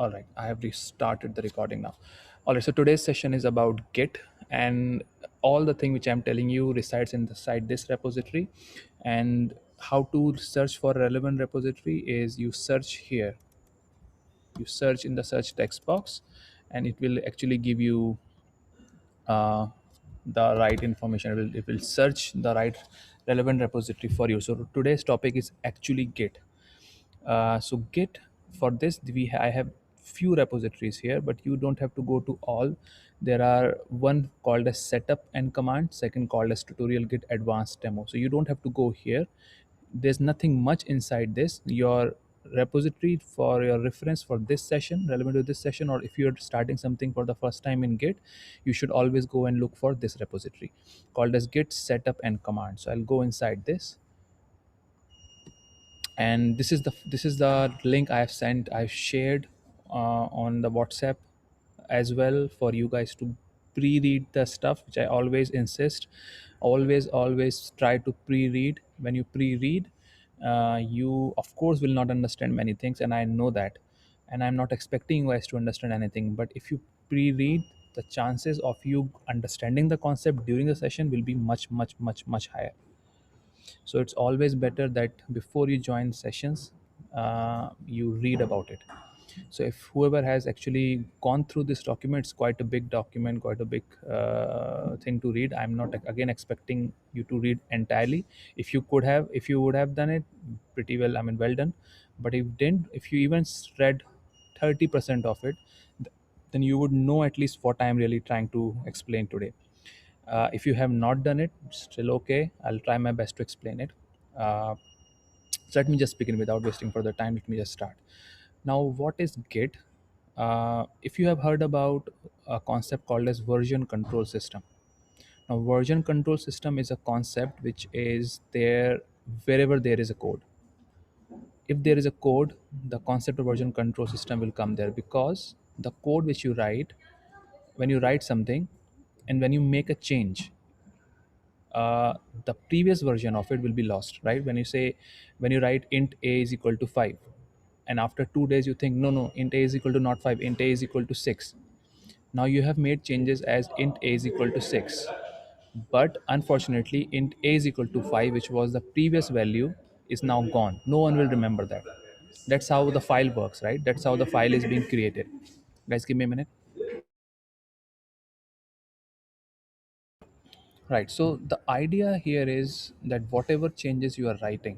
All right, I have restarted the recording now. All right, so today's session is about Git, and all the thing which I'm telling you resides inside this repository. And how to search for a relevant repository is you search here, you search in the search text box, and it will actually give you uh, the right information. It will search the right relevant repository for you. So today's topic is actually Git. So Git, for this I have few repositories here, but you don't have to go to all. There are one called as setup and command, second called as tutorial Git advanced demo. So you don't have to go here. There's nothing much inside this. Your repository for your reference for this session, relevant to this session, or if you're starting something for the first time in Git, you should always go and look for this repository called as Git setup and command. So I'll go inside this, and this is the link I've shared on the WhatsApp as well, for you guys to pre-read the stuff, which I always insist. Always try to pre-read. When you pre-read, you of course will not understand many things, and I know that, and I'm not expecting you guys to understand anything. But if you pre-read, the chances of you understanding the concept during the session will be much higher. So it's always better that before you join sessions, you read about it. So if whoever has actually gone through this document, it's quite a big document, quite a big thing to read. I'm not again expecting you to read entirely. If you would have done it pretty well, I mean, well done. But if you even read 30% of it, then you would know at least what I'm really trying to explain today. If you have not done it, still okay. I'll try my best to explain it. Uh, so let me just begin without wasting further time. Let me just start. Now, what is Git? If you have heard about a concept called as version control system. Now, version control system is a concept which is there wherever there is a code. If there is a code, the concept of version control system will come there, because the code which you write, when you write something and when you make a change, the previous version of it will be lost, right? When you write int a is equal to 5, and after 2 days you think, no, int a is equal to not 5, int a is equal to 6. Now you have made changes as int a is equal to 6, but unfortunately int a is equal to 5, which was the previous value, is now gone. No one will remember that. That's how the file works, right? That's how the file is being created. Guys, give me a minute. Right, so the idea here is that whatever changes you are writing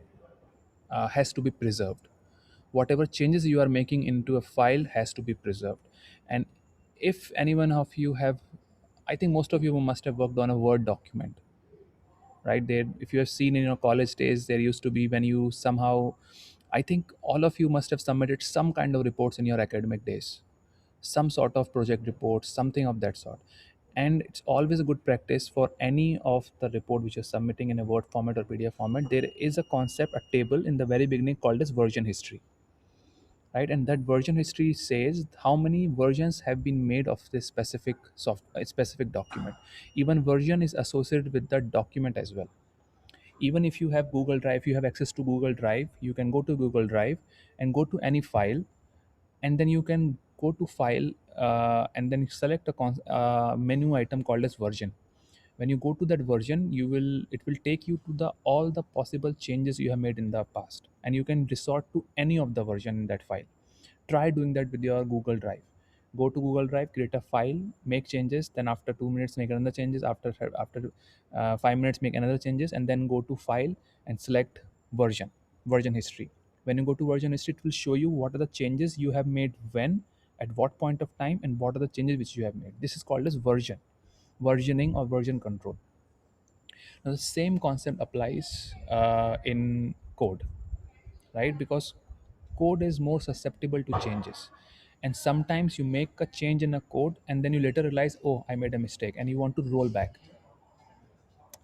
has to be preserved. Whatever changes you are making into a file has to be preserved. And if anyone of you have, I think most of you must have worked on a Word document, right? There, if you have seen in your college days, there used to be, when you somehow, I think all of you must have submitted some kind of reports in your academic days, some sort of project reports, something of that sort. And it's always a good practice for any of the report which you're submitting in a Word format or PDF format. There is a concept, a table in the very beginning called as version history, right? And that version history says how many versions have been made of this specific document. Even version is associated with that document as well. Even if you have Google Drive, if you have access to Google Drive, you can go to Google Drive and go to any file, and then you can go to file, and then select a menu item called as version. When you go to that version, it will take you to the all the possible changes you have made in the past, and you can resort to any of the version in that file. Try doing that with your Google Drive. Go to Google Drive, create a file, make changes, then after 2 minutes make another changes, after 5 minutes make another changes, and then go to file and select version history. When you go to version history, it will show you what are the changes you have made, when, at what point of time, and what are the changes which you have made. This is called as versioning or version control. Now the same concept applies in code, right? Because code is more susceptible to changes, and sometimes you make a change in a code and then you later realize, oh, I made a mistake, and you want to roll back,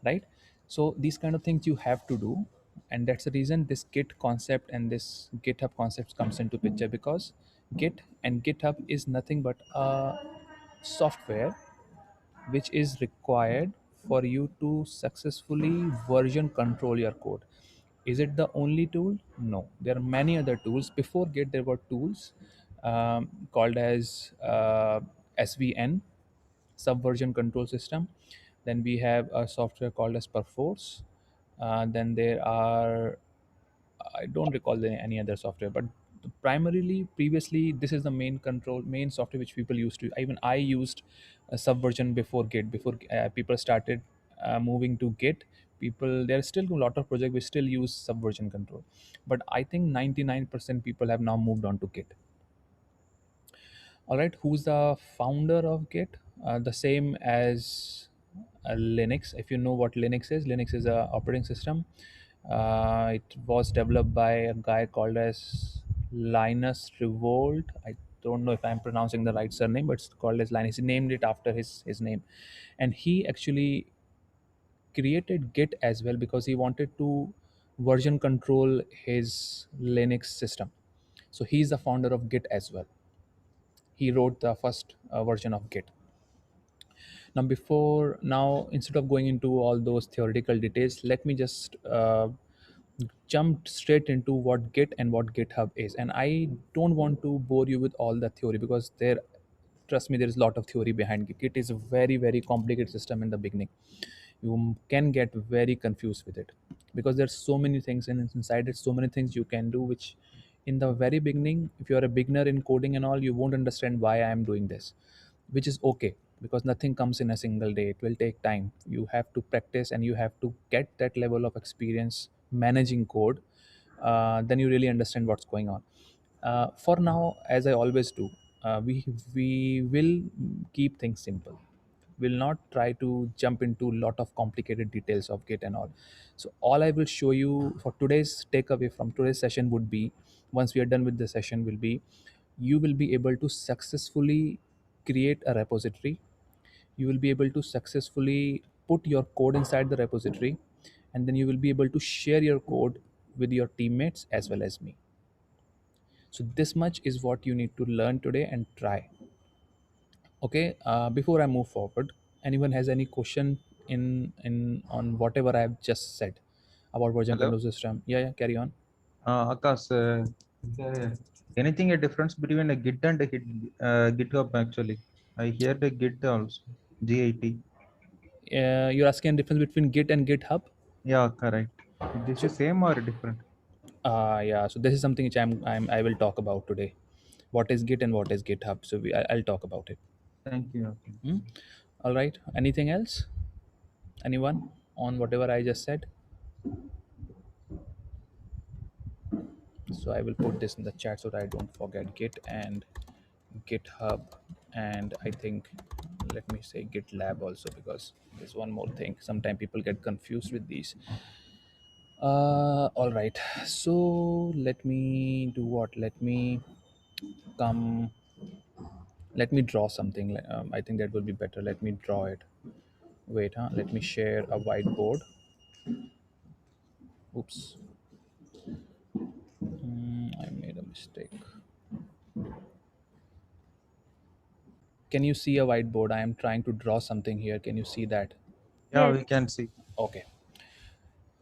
right? So these kind of things you have to do, and that's the reason this Git concept and this GitHub concept comes into picture, because Git and GitHub is nothing but a software which is required for you to successfully version control your code. Is it the only tool? No, there are many other tools. Before Git, there were tools called as SVN, Subversion Control System. Then we have a software called as Perforce. Then there are, I don't recall any other software, but primarily previously this is the main software which people used to. Even I used Subversion before Git. Before people started moving to Git, people, there are still a lot of projects which still use Subversion control, but I think 99% people have now moved on to Git. All right, who's the founder of Git? The same as Linux. If you know what Linux is a operating system. It was developed by a guy called as Linus Revolt. I don't know if I'm pronouncing the right surname, but it's called as Linus. He named it after his name, and he actually created Git as well because he wanted to version control his Linux system. So he's the founder of Git as well. He wrote the first version of Git. Now, instead of going into all those theoretical details, let me just jump straight into what Git and what GitHub is. And I don't want to bore you with all the theory because there, trust me, there is a lot of theory behind Git. Git is a very, very complicated system in the beginning. You can get very confused with it because there's so many things inside it, so many things you can do, which in the very beginning, if you're a beginner in coding and all, you won't understand why I am doing this, which is okay because nothing comes in a single day. It will take time. You have to practice and you have to get that level of experience managing code. Then you really understand what's going on. For now, as I always do, we will keep things simple. Will not try to jump into a lot of complicated details of Git and all. So all I will show you for today's takeaway from today's session would be, once we are done with the session, will be you will be able to successfully create a repository. You will be able to successfully put your code inside the repository, and then you will be able to share your code with your teammates as well as me. So this much is what you need to learn today and try. Okay, before I move forward, anyone has any question in on whatever I have just said about version Hello, control system? Yeah, yeah, carry on. Akash. Is there anything a difference between a Git and a GitHub actually? I hear the Git also. Git. You're asking the difference between Git and GitHub. Yeah, correct. This So is same or different? yeah, so this is something which I will talk about today. What is Git and what is GitHub? So I'll talk about it. Thank you. Okay. Hmm? All right. Anything else? Anyone on whatever I just said? So I will put this in the chat so that I don't forget Git and GitHub, and I think, let me say GitLab also, because there's one more thing. Sometimes people get confused with these. All right. So let me do what? Come. Let me draw something. I think that will be better. Let me draw it. Wait, huh? Let me share a whiteboard. Oops. I made a mistake. Can you see a whiteboard? I am trying to draw something here. Can you see that? Yeah, Yes. we can see. Okay.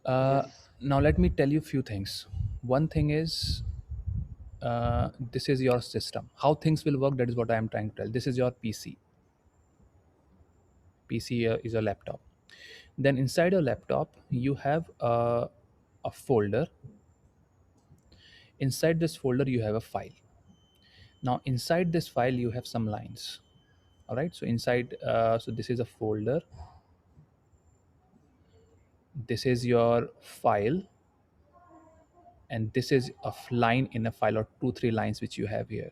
Uh, Now let me tell you a few things. One thing is, this is your system. How things will work, that is what I am trying to tell. This is your PC. PC is a laptop. Then inside your laptop, you have a folder. Inside this folder, you have a file. Now inside this file, you have some lines. All right. So inside, so this is a folder. This is your file, and this is a line in a file, or two, three lines which you have here.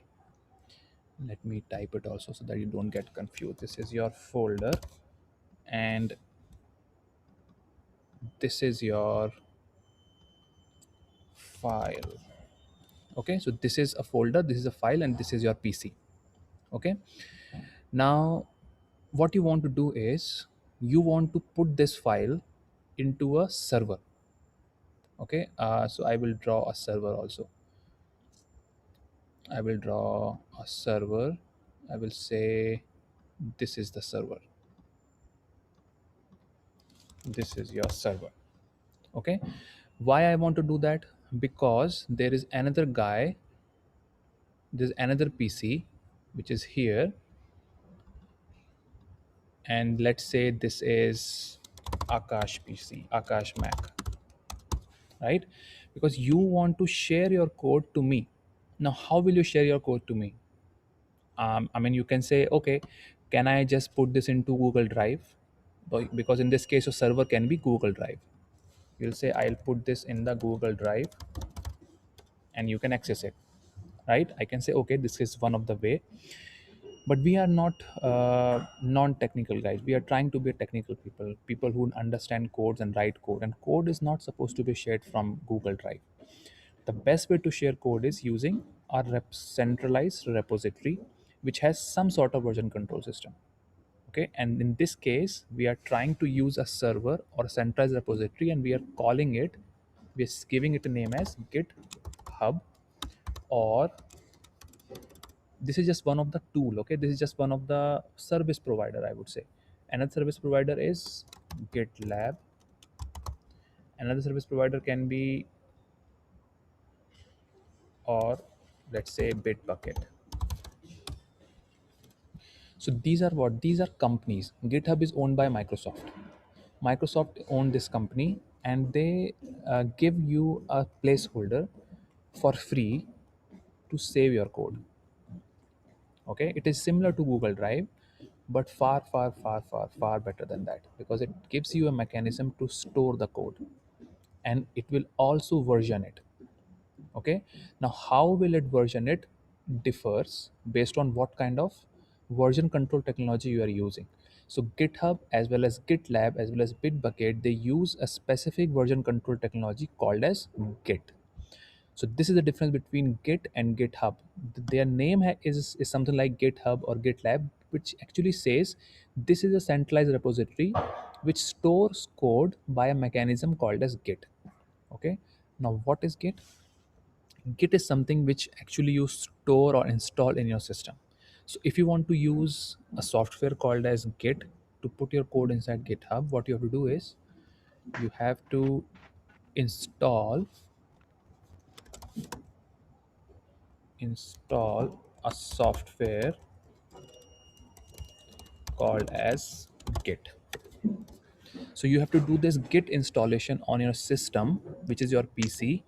Let me type it also so that you don't get confused. This is your folder, and this is your file. Okay, so this is a folder, this is a file, and this is your PC. Okay, now what you want to do is you want to put this file into a server. Okay, so I will draw a server also. I will draw a server. I will say this is the server. This is your server. Okay, why I want to do that? Because there is another guy There's another PC which is here, and let's say this is Akash PC, Akash Mac, right? Because you want to share your code to me. Now, how will you share your code to me? I mean, you can say, okay, can I just put this into Google Drive? Because in this case, your server can be Google Drive. You'll say, I'll put this in the Google Drive and you can access it, right? I can say, okay, this is one of the way. But we are not non-technical guys. We are trying to be technical people, people who understand codes and write code. And code is not supposed to be shared from Google Drive. The best way to share code is using our centralized repository, which has some sort of version control system. Okay, and in this case, we are trying to use a server or a centralized repository, and we are calling it, we are giving it a name as GitHub, or this is just one of the tool. Okay, this is just one of the service provider, I would say. Another service provider is GitLab. Another service provider can be, or let's say, Bitbucket. So these are what, these are companies. GitHub is owned by Microsoft. Microsoft owned this company, and they give you a placeholder for free to save your code. Okay, it is similar to Google Drive, but far far far far far better than that, because it gives you a mechanism to store the code, and it will also version it. Okay, now how will it version it differs based on what kind of version control technology you are using. So GitHub as well as GitLab as well as Bitbucket, they use a specific version control technology called as Git. So this is the difference between Git and GitHub. Their name is something like GitHub or GitLab, which actually says this is a centralized repository which stores code by a mechanism called as Git. Okay, now what is Git? Git is something which actually you store or install in your system. So if you want to use a software called as Git to put your code inside GitHub, what you have to do is you have to install install a software called as Git. So you have to do this Git installation on your system, which is your PC.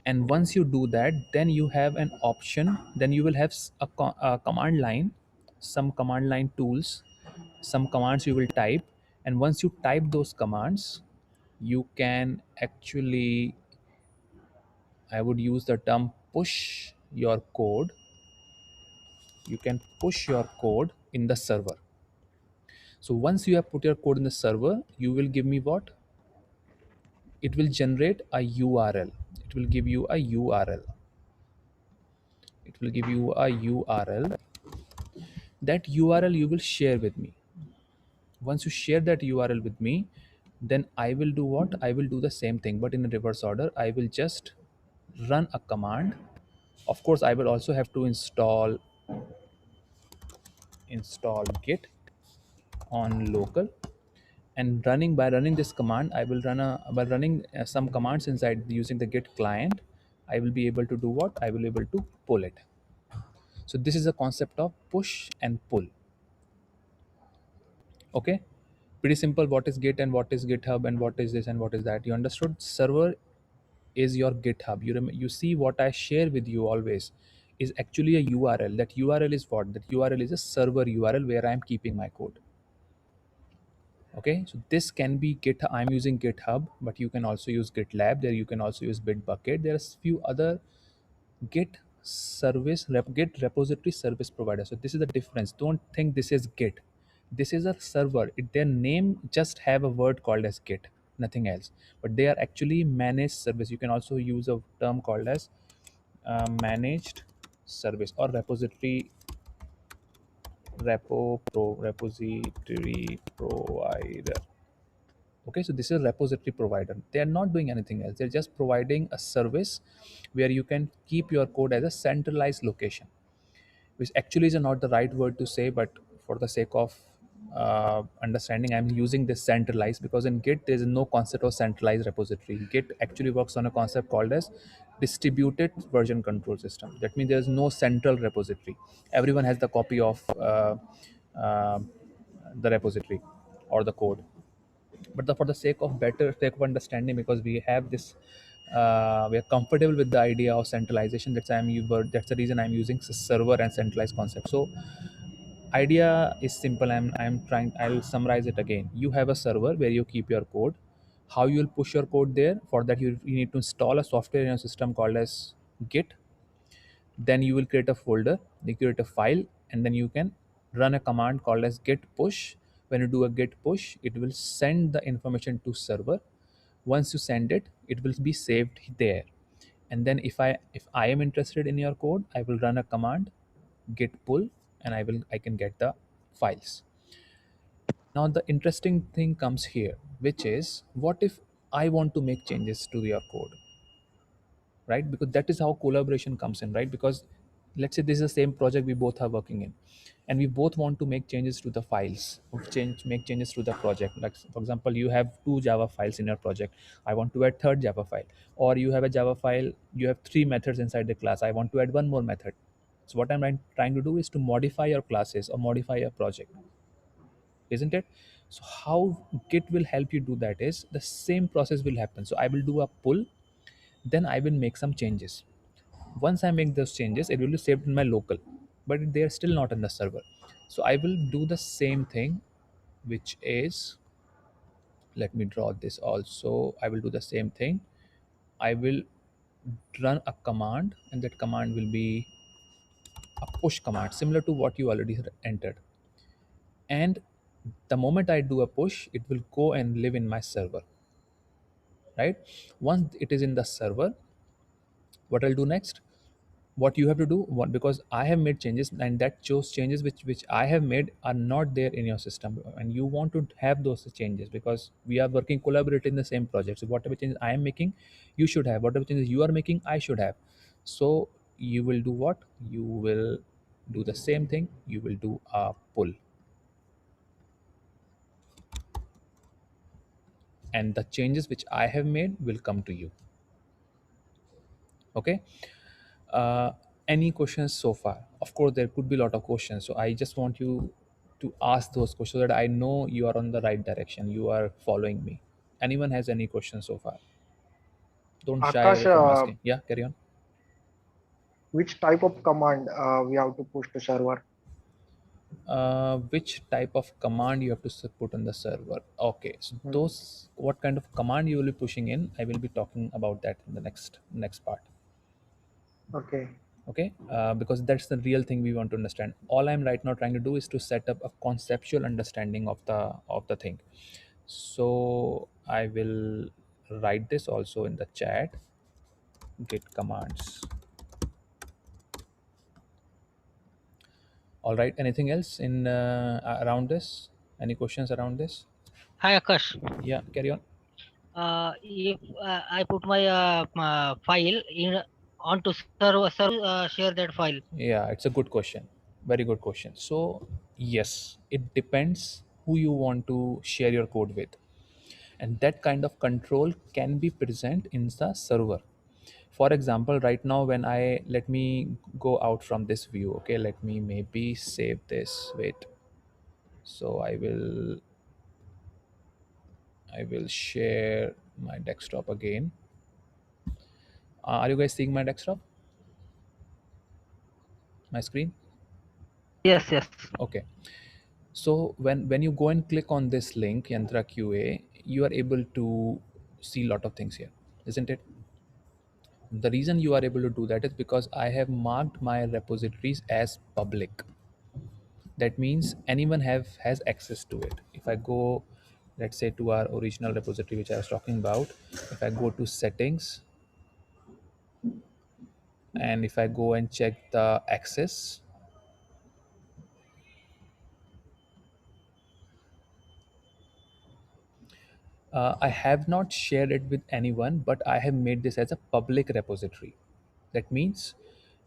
And once you do that, then you have an option. Then you will have a command line, some command line tools, some commands you will type. And once you type those commands, you can actually, I would use the term, push your code. You can push your code in the server. So once you have put your code in the server, you will give me what? It will generate a URL. It will give you a URL. It will give you a URL. That URL you will share with me. Once you share that URL with me, then I will do what? I will do the same thing, but in a reverse order. I will just run a command. Of course, I will also have to install Git on local, and running this command, I will run a by running some commands inside using the Git client. I will be able to do what? I will be able to pull it. So this is a concept of push and pull. Okay, pretty simple. What is Git and what is GitHub and what is this and what is that? You understood? Server is your GitHub. You see what I share with you always is actually a URL. That URL is what? That URL is a server URL where I am keeping my code. Okay, so this can be Git. I'm using GitHub, but you can also use GitLab. There you can also use Bitbucket. There's few other Git Git repository service provider. So this is the difference. Don't think this is Git. This is a server. Their name just have a word called as Git, nothing else. But they are actually managed service. You can also use a term called as managed service or repository provider. Okay, so this is a repository provider. They are not doing anything else. They're just providing a service where you can keep your code as a centralized location, which actually is not the right word to say, but for the sake of understanding, I'm using this centralized because in Git there is no concept of centralized repository. Git actually works on a concept called as distributed version control system. That means there's no central repository. Everyone has the copy of uh, the repository or the code. But for the sake of better sake of understanding, because we have this, we are comfortable with the idea of centralization. That's the reason I'm using server and centralized concept. So idea is simple. I'll summarize it again. You have a server where you keep your code. How you will push your code there? For that, you need to install a software in your system called as Git. Then you will create a folder, you create a file, and then you can run a command called as git push. When you do a git push, it will send the information to server. Once you send it, it will be saved there. And then if I am interested in your code, I will run a command git pull, and I can get the files. Now the interesting thing comes here, which is, what if I want to make changes to your code? Right? Because that is how collaboration comes in, right? Because let's say this is the same project we both are working in, and we both want to make changes to the files, make changes to the project. Like for example, you have two Java files in your project, I want to add third Java file. Or you have a Java file, you have three methods inside the class, I want to add one more method. So what I'm trying to do is to modify your classes or modify your project, isn't it? So how Git will help you do that is the same process will happen. So I will do a pull, then I will make some changes. Once I make those changes, it will be saved in my local, but they are still not in the server. So I will do the same thing, which is, let me draw this also. I will do the same thing. I will run a command, and that command will be a push command, similar to what you already entered. And the moment I do a push, it will go and live in my server, right? Once it is in the server, what I'll do next, what you have to do, what, because I have made changes, and that those changes which I have made are not there in your system, and you want to have those changes, because we are working collaborating in the same project. So whatever changes I am making, you should have. Whatever changes you are making, I should have. So you will do what? You will do the same thing. You will do a pull, and the changes which I have made will come to you. Okay. uh, any questions so far? Of course there could be a lot of questions, so I just want you to ask those questions so that I know you are on the right direction, you are following me. Anyone has any questions so far? Don't shy Akash, away from asking. Yeah, carry on. which type of command we have to push to server? Which type of command you have to put on the server? Okay, so Hmm. those, what kind of command you will be pushing in, I will be talking about that in the next part. Okay. Okay. Because that's the real thing we want to understand. All I'm right now trying to do is to set up a conceptual understanding of the thing. So I will write this also in the chat. Git commands. All right, anything else in around this? Any questions around this? Hi Akash. Yeah, carry on. If I put my file in onto server, share that file. Yeah, it's a good question. Very good question. So yes, it depends who you want to share your code with, and that kind of control can be present in the server. For example, right now, when I, let me go out from this view. Okay, let me maybe save this. Wait. So I will share my desktop again. Are you guys seeing my desktop, my screen? Yes, yes. Okay. So when you go and click on this link, Yantra QA, you are able to see a lot of things here, isn't it? The reason you are able to do that is because I have marked my repositories as public. That means anyone has access to it. If I go, let's say, to our original repository which I was talking about, if I go to settings, and if I go and check the access, I have not shared it with anyone, but I have made this as a public repository. That means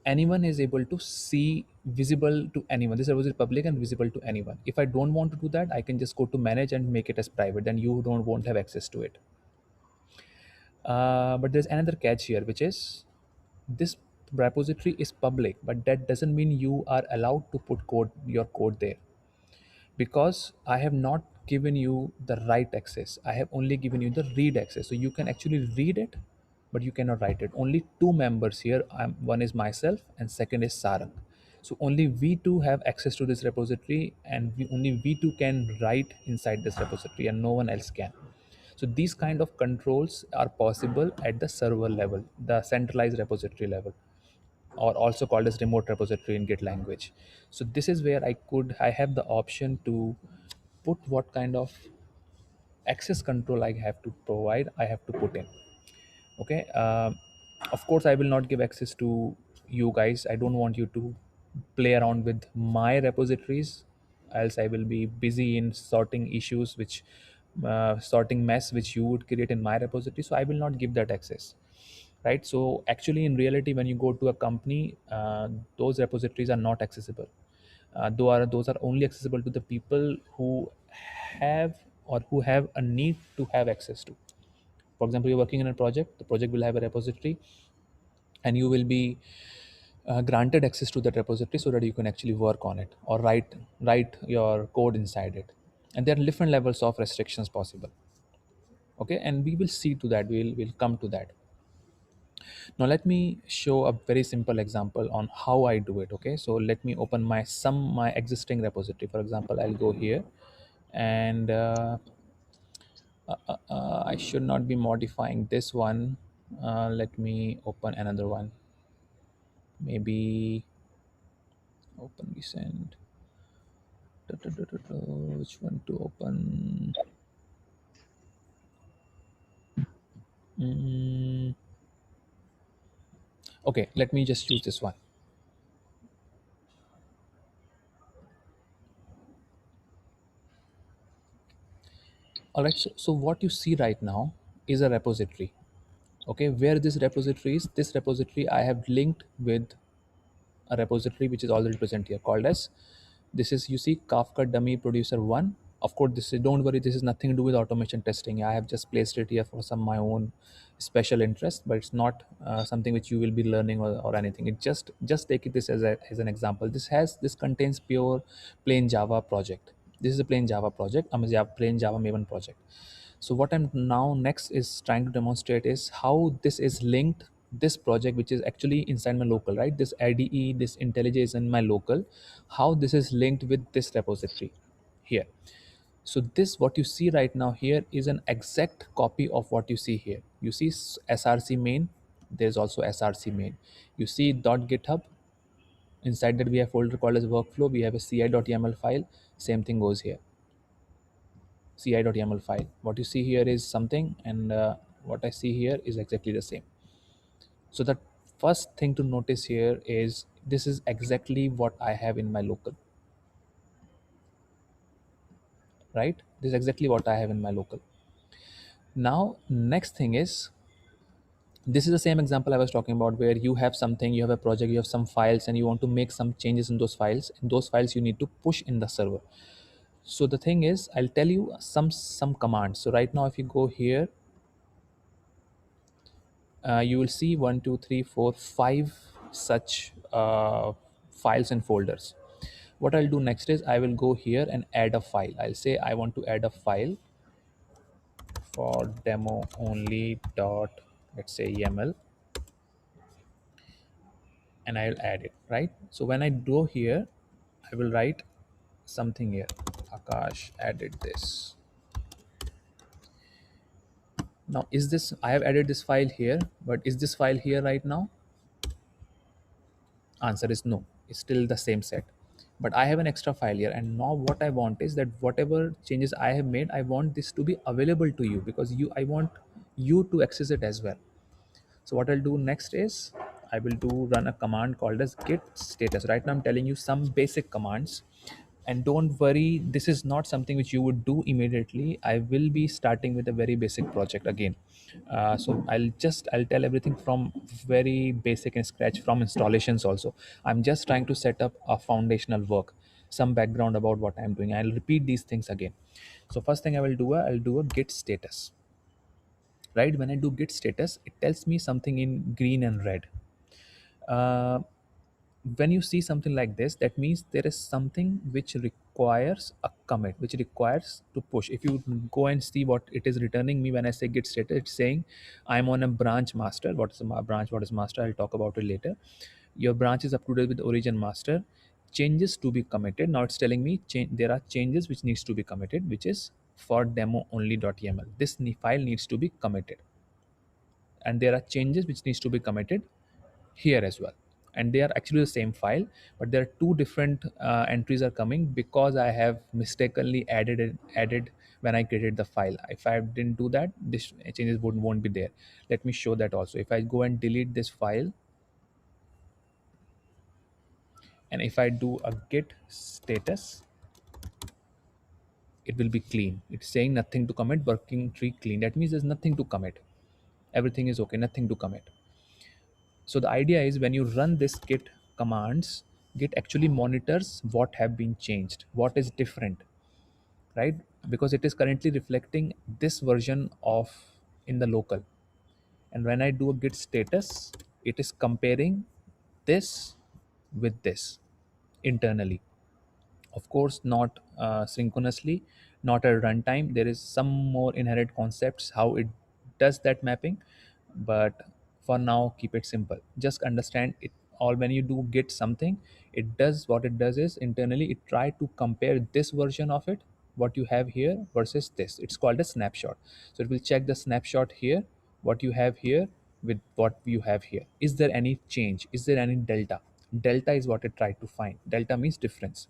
anyone is able to see, visible to anyone. This repository is public and visible to anyone. If I don't want to do that, I can just go to manage and make it as private. Then you don't won't have access to it. But there's another catch here, which is this repository is public, but that doesn't mean you are allowed to put your code there, because I have not given you the write access. I have only given you the read access. So you can actually read it, but you cannot write it. Only two members here. One is myself, and second is Sarang. So only we two have access to this repository, and only we two can write inside this repository, and no one else can. So these kind of controls are possible at the server level, the centralized repository level, or also called as remote repository in Git language. So this is where I have the option to put what kind of access control I have to provide, I have to put in. Okay. Of course, I will not give access to you guys. I don't want you to play around with my repositories, else I will be busy in sorting issues which sorting mess which you would create in my repository. So I will not give that access, right? So actually in reality, when you go to a company, those repositories are not accessible. Those are only accessible to the people who have, or who have a need to have access to. For example, you're working in a project, the project will have a repository, and you will be granted access to that repository so that you can actually work on it or write your code inside it. And there are different levels of restrictions possible. Okay, and we will see to that. We'll come to that. Now let me show a very simple example on how I do it. Okay, so let me open my existing repository. For example, I'll go here, and I should not be modifying this one. Let me open another one. Maybe open recent. Which one to open? Mm, okay, let me just choose this one. All right, so what you see right now is a repository. Okay, where this repository is, this repository I have linked with a repository which is already present here, called as, this is, you see, Kafka dummy producer 1. Of course, this is, don't worry, this is nothing to do with automation testing. I have just placed it here for some my own special interest, but it's not something which you will be learning, or anything. It just take it this as an example. This contains pure plain Java project. This is a plain Java project. Plain Java Maven project. So what I'm now next is trying to demonstrate is how this is linked, this project which is actually inside my local, right? This IDE, this IntelliJ is in my local, how this is linked with this repository here. So this, what you see right now here, is an exact copy of what you see here. You see src main, there's also src main. You see .github, inside that we have folder called as workflow, we have a ci.yaml file. Same thing goes here, ci.yaml file. What you see here is something, and what I see here is exactly the same. So the first thing to notice here is this is exactly what I have in my local, right? This is exactly what I have in my local. Now next thing is, this is the same example I was talking about, where you have something, you have a project, you have some files, and you want to make some changes in those files. In those files you need to push in the server. So the thing is, I'll tell you some commands. So right now if you go here, you will see 1 2 3 4 5 such files and folders. What I'll do next is I will go here and add a file. I'll say I want to add a file for demo only dot, let's say, YAML, and I'll add it, right? So when I go here, I will write something here. Akash added this. Now is this, I have added this file here, but is this file here right now? Answer is no, it's still the same set. But I have an extra file here, and now what I want is that whatever changes I have made, I want this to be available to you, because I want you to access it as well. So what I'll do next is I will run a command called as git status. Right now I'm telling you some basic commands, and don't worry, this is not something which you would do immediately. I will be starting with a very basic project again. So I'll tell everything from very basic and scratch, from installations also. I'm just trying to set up a foundational work, some background about what I'm doing. I'll repeat these things again. So first thing I'll do a git status. Right, when I do git status, it tells me something in green and red. Uh, when you see something like this, that means there is something which requires a commit, which requires to push. If you go and see what it is returning me when I say git status, it's saying I'm on a branch master. What is a branch, what is master, I'll talk about it later. Your branch is up to date with origin master. Changes to be committed. Now it's telling me there are changes which needs to be committed, which is for demo only.yml. This file needs to be committed, and there are changes which needs to be committed here as well, and they are actually the same file, but there are two different entries are coming because I have mistakenly added when I created the file. If I didn't do that, this changes won't be there. Let me show that also. If I go and delete this file, and if I do a git status, it will be clean. It's saying nothing to commit, working tree clean. That means there's nothing to commit, everything is okay, nothing to commit. So the idea is when you run this git commands, git actually monitors what have been changed, what is different, right? Because it is currently reflecting this version of in the local. And when I do a git status, it is comparing this with this internally. Of course, not synchronously, not at runtime. There is some more inherent concepts how it does that mapping, but for now keep it simple. Just understand it all. When you do git something, it does what it does is internally it try to compare this version of it, what you have here versus this. It's called a snapshot. So it will check the snapshot here, what you have here with what you have here. Is there any change? Is there any delta? Delta is what it tried to find. Delta means difference.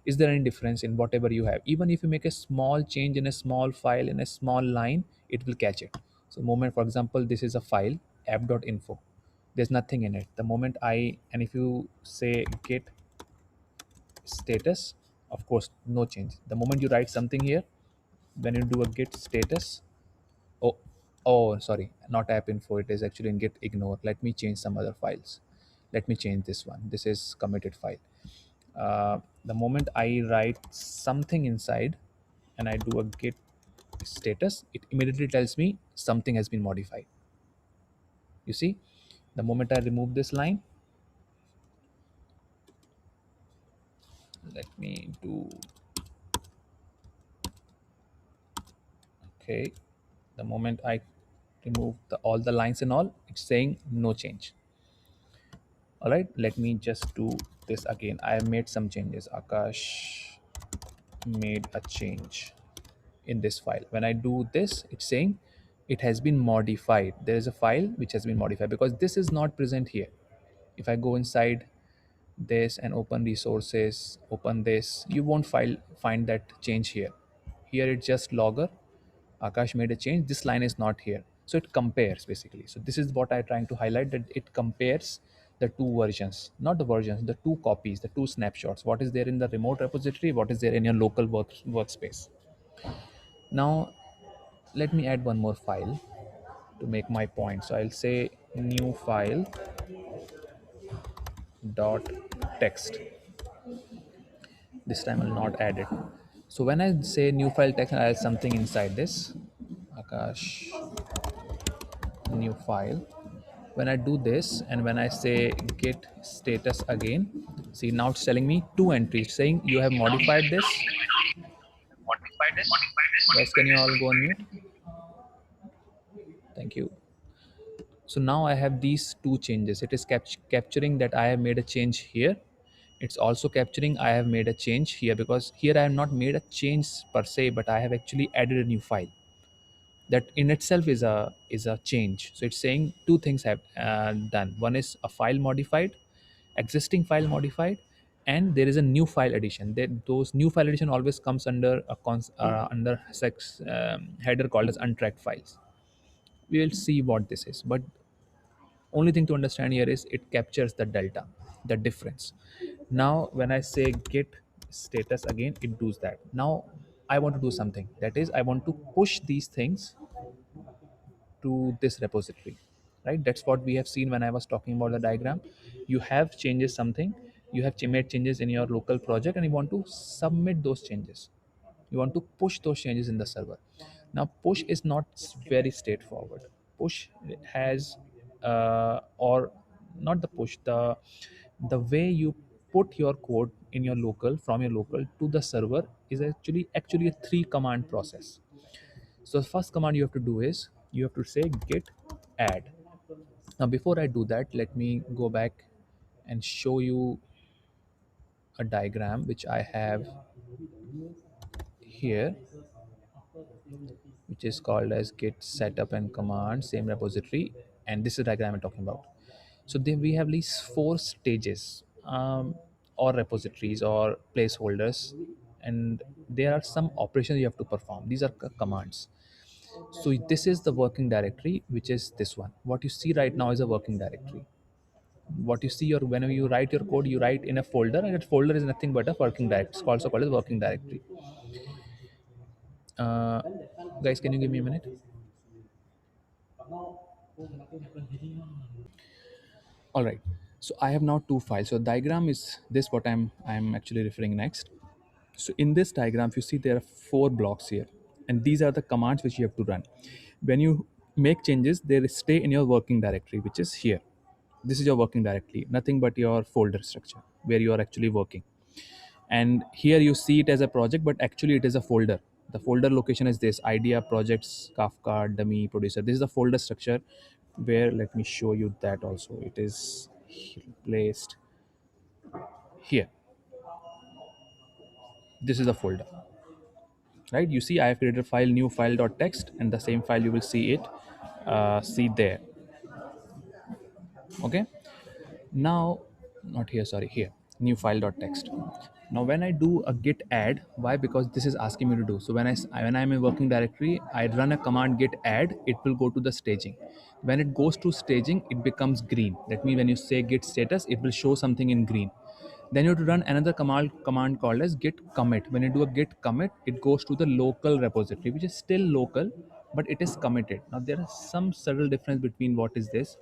Is there any difference in whatever you have? Even if you make a small change in a small file in a small line, it will catch it. So moment, for example, this is a file app.info, there's nothing in it. The moment I, and if you say git status, of course no change. The moment you write something here, when you do a git status, oh, oh sorry, not app info, it is actually in git ignore. Let me change some other files. Let me change this one. This is committed file. The moment I write something inside and I do a git status, it immediately tells me something has been modified. You see, the moment I remove this line, let me do, okay, the moment I remove all the lines and all, it's saying no change. All right, let me just do this again. I have made some changes. Akash made a change in this file. When I do this, it's saying it has been modified. There is a file which has been modified because this is not present here. If I go inside this and open resources, open this, you won't find that change here. Here it's just logger. Akash made a change. This line is not here. So it compares basically. So this is what I'm trying to highlight, that it compares the two versions, not the versions, the two copies, the two snapshots. What is there in the remote repository? What is there in your local workspace? Now, let me add one more file to make my point. So I'll say new file dot text. This time I'll not add it. So when I say new file text, I add something inside this. Akash new file. When I do this and when I say git status again, see now it's telling me two entries saying you have modified this. Guys, can you all go on mute? Thank you. So now I have these two changes. It is capturing that I have made a change here. It's also capturing I have made a change here, because here I have not made a change per se, but I have actually added a new file. That in itself is a change. So it's saying two things have done. One is a file modified, existing file modified, and there is a new file addition. Those new file addition always comes under a under header called as untracked files. We will see what this is, but only thing to understand here is it captures the delta, the difference. Now when I say git status again, it does that. Now I want to do something, that is I want to push these things to this repository, right? That's what we have seen when I was talking about the diagram. You have changes something, you have made changes in your local project, and you want to submit those changes, you want to push those changes in the server. Now push is not very straightforward. Push has or not the push, the way you put your code in your local, from your local to the server, is actually a 3 command process. So the first command you have to do is you have to say git add. Now before I do that, let me go back and show you a diagram which I have here, which is called as git setup and command, same repository, and this is the diagram I'm talking about. So then we have these 4 stages, or repositories or placeholders, and there are some operations you have to perform. These are commands. So this is the working directory, which is this one. What you see right now is a working directory. What you see, or whenever you write your code, you write in a folder, and that folder is nothing but a working directory. It's also called as working directory. uh, Guys, can you give me a minute? All right, so I have now 2 files. So diagram is this, what I'm actually referring next. So in this diagram, if you see, there are 4 blocks here, and these are the commands which you have to run. When you make changes, they stay in your working directory, which is here. This is your working directory, nothing but your folder structure where you are actually working. And here you see it as a project, but actually it is a folder. The folder location is this: idea, projects, Kafka, dummy, producer. This is the folder structure where, let me show you that also. It is placed here. This is the folder, right? You see I have created a file, new file.txt, and the same file you will see it, see there. Okay, now, not here, sorry, here, new file.txt. Now when I do a git add, why? Because this is asking me to do. So when I'm in working directory, I run a command git add, it will go to the staging. When it goes to staging, it becomes green. That means when you say git status, it will show something in green. Then you have to run another command called as git commit. When you do a git commit, it goes to the local repository, which is still local, but it is committed. Now there is some subtle difference between what is this.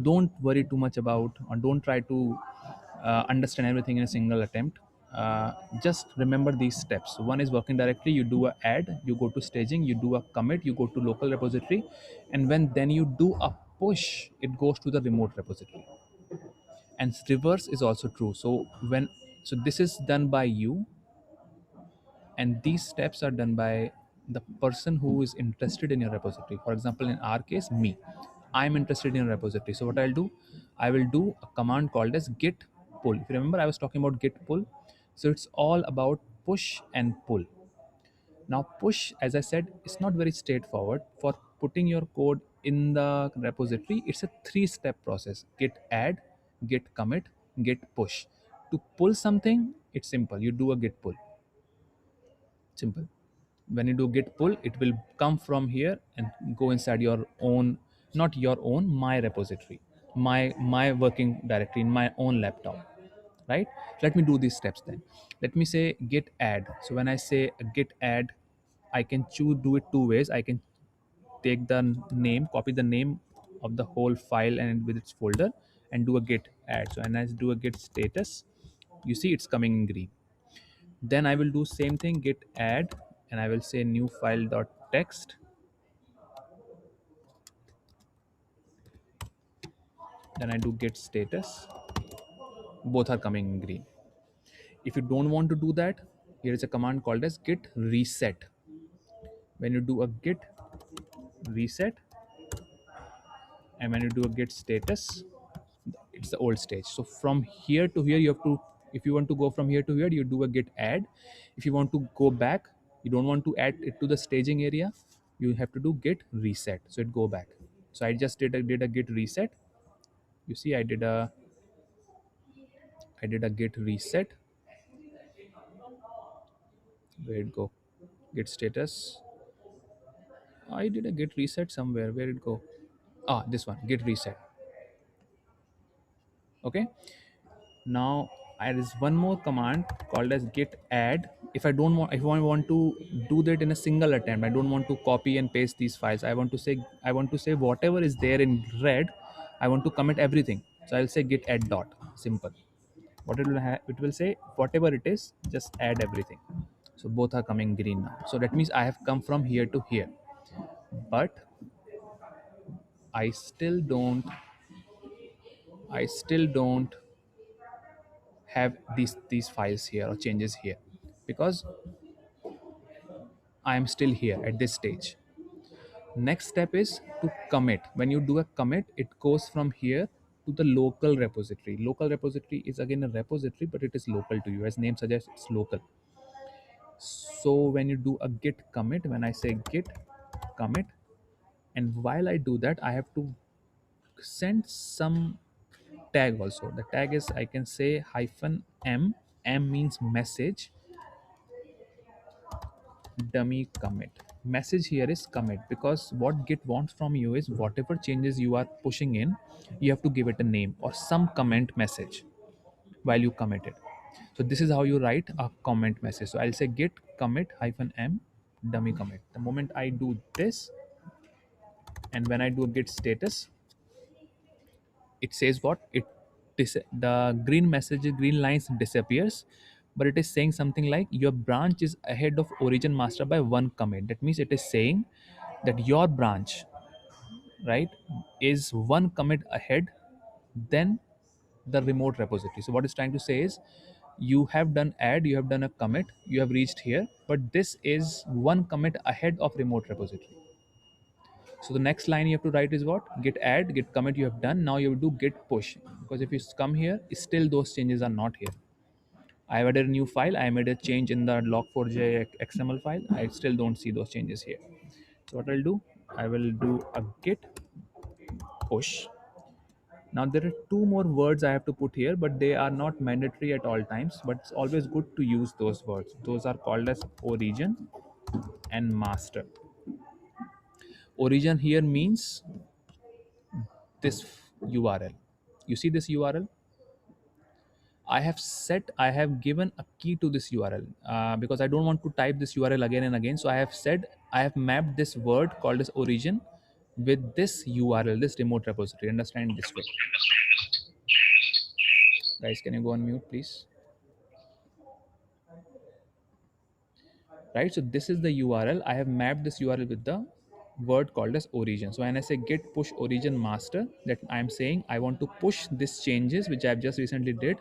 Don't worry too much about, or don't try to understand everything in a single attempt. Just remember these steps. One is working directory, you do a add, you go to staging, you do a commit, you go to local repository, and when then you do a push, it goes to the remote repository. And reverse is also true. So when, so this is done by you, and these steps are done by the person who is interested in your repository. For example, in our case, me, I'm interested in a repository. So what I'll do, I will do a command called as git pull. If you remember, I was talking about git pull. So it's all about push and pull. Now push, as I said, is not very straightforward. For putting your code in the repository, it's a 3-step process: git add, git commit, git push. To pull something, it's simple. You do a git pull. Simple. When you do git pull, it will come from here and go inside your own, not your own, my repository, my working directory in my own laptop. Right? Let me do these steps then. Let me say git add. So when I say git add, I can choose, do it 2 ways. I can take the name, copy the name of the whole file and with its folder, and do a git add. So and I do a git status, you see it's coming in green. Then I will do same thing, git add, and I will say new file.txt. Then I do git status, both are coming in green. If you don't want to do that, here is a command called as git reset. When you do a git reset, and when you do a git status, it's the old stage. So from here to here, you have to, if you want to go from here to here, you do a git add. If you want to go back, you don't want to add it to the staging area, you have to do git reset, so it go back. So I just did a git reset. You see, I did a git reset. Where it go? Git status, I did a git reset somewhere. Where it go? Ah, this one, git reset. Okay, now there is one more command called as git add. If I don't want, if I want to do that in a single attempt, I don't want to copy and paste these files. I want to say whatever is there in red, I want to commit everything. So I'll say git add dot, simple. What it will have, it will say whatever it is, just add everything. So both are coming green now. So that means I have come from here to here, but I still don't I still don't have these files here or changes here, because I am still here at this stage. Next step is to commit. When you do a commit, it goes from here to the local repository. Local repository is again a repository, but it is local to you. As name suggests, it's local. So when you do a git commit, when I say git commit, and while I do that, I have to send some tag also. The tag is, I can say hyphen m. M means message, dummy commit. Message here is commit, because what git wants from you is whatever changes you are pushing in, you have to give it a name or some comment message while you commit it. So this is how you write a comment message. So I'll say git commit hyphen m dummy commit. The moment I do this, and when I do a git status, it says what it the green message, green lines disappears, but it is saying something like your branch is ahead of origin master by one commit. That means it is saying that your branch, right, is one commit ahead than the remote repository. So what it's trying to say is, you have done add, you have done a commit, you have reached here, but this is one commit ahead of remote repository. So the next line you have to write is what? Git add, git commit you have done. Now you have to do git push. Because if you come here, still those changes are not here. I have added a new file. I made a change in the log4j XML file. I still don't see those changes here. So what I'll do, I will do a git push. Now there are two more words I have to put here, but they are not mandatory at all times. But it's always good to use those words. Those are called as origin and master. Origin here means this URL. You see this URL? I have given a key to this URL because I don't want to type this URL again and again. So I have said, I have mapped this word called as origin with this URL, this remote repository. Understand this way. Guys, can you go on mute, please? Right, so this is the URL. I have mapped this URL with the word called as origin. So when I say git push origin master, that I'm saying I want to push these changes which I've just recently did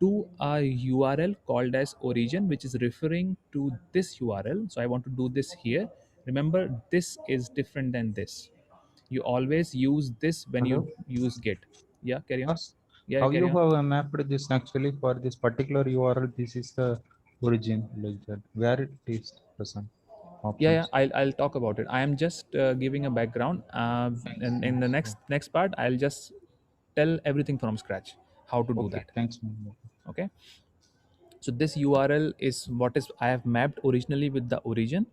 to a URL called as origin, which is referring to this URL. So I want to do this here. Remember, this is different than this. You always use this when Hello? you use git. Yeah, carry on. Yes. Yeah, How carry you on. have mapped this actually for this particular URL? This is the origin, like that. Where it is present Yeah, options. I'll talk about it. I am just giving a background, Thanks. and in the Thanks. next part I'll just tell everything from scratch how to do Okay. that. Thanks, man. Okay, so this URL is what is I have mapped originally with the origin.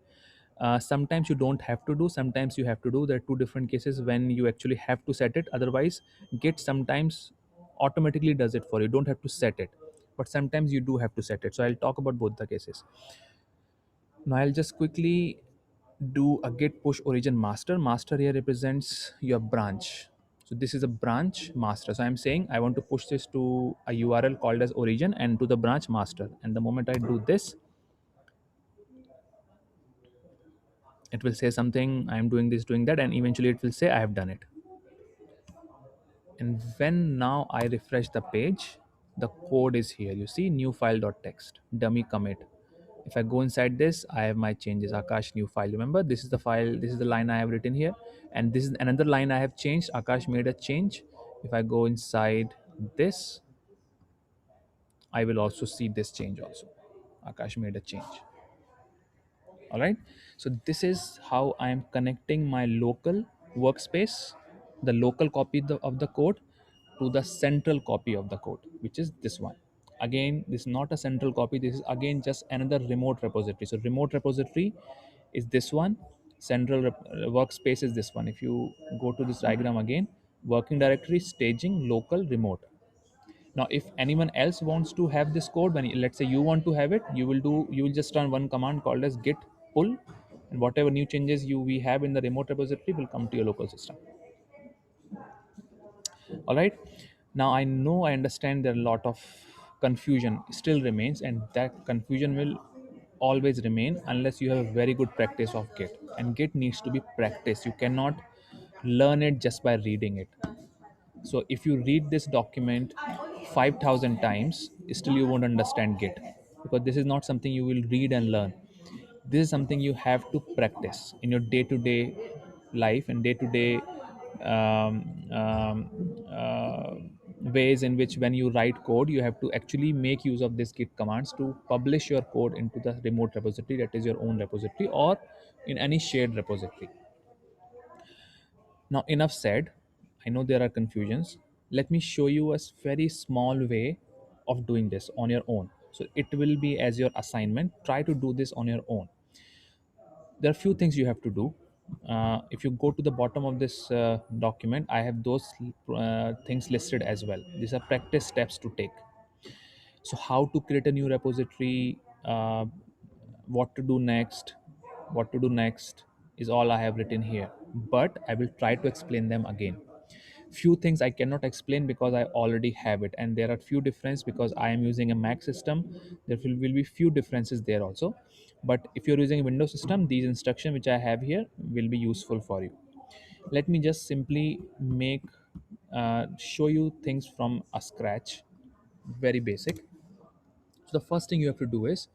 Sometimes you don't have to do, sometimes you have to do. There are two different cases when you actually have to set it. Otherwise, git sometimes automatically does it for you. You don't have to set it, but sometimes you do have to set it. So I'll talk about both the cases. Now I'll just quickly do a git push origin master. Master here represents your branch. So this is a branch master. So I'm saying I want to push this to a URL called as origin and to the branch master. And the moment I do this, it will say something, I'm doing this, doing that, and eventually it will say I have done it. And when now I refresh the page, the code is here. You see new file.txt, dummy commit. If I go inside this, I have my changes. Akash new file. Remember, this is the file, this is the line I have written here, and this is another line I have changed. Akash made a change. If I go inside this, I will also see this change also. Akash made a change. All right, so this is how I am connecting my local workspace, the local copy of the code, to the central copy of the code, which is this one. Again, this is not a central copy, this is again just another remote repository. So remote repository is this one, central workspace is this one. If you go to this diagram again, working directory, staging, local, remote. Now if anyone else wants to have this code, when let's say you want to have it, you will just run one command called as git pull, and whatever new changes we have in the remote repository will come to your local system. All right, now I understand there are a lot of confusion still remains, and that confusion will always remain unless you have a very good practice of git. And git needs to be practiced. You cannot learn it just by reading it. So if you read this document 5,000 times, still you won't understand Git, because this is not something you will read and learn. This is something you have to practice in your day-to-day life and day-to-day um, um, uh, ways in which when you write code, you have to actually make use of this Git commands to publish your code into the remote repository, that is your own repository, or in any shared repository. Now, enough said. I know there are confusions. Let me show you a very small way of doing this on your own. So it will be as your assignment. Try to do this on your own. There are few things you have to do. If you go to the bottom of this document, I have those things listed as well. These are practice steps to take. So how to create a new repository, what to do next, is all I have written here, but I will try to explain them again. Few things I cannot explain because I already have it, and there are few differences because I am using a Mac system. There will be few differences there also, but if you're using a Windows system, these instructions which I have here will be useful for you. Let me just simply make show you things from a scratch, very basic. So the first thing you have to do is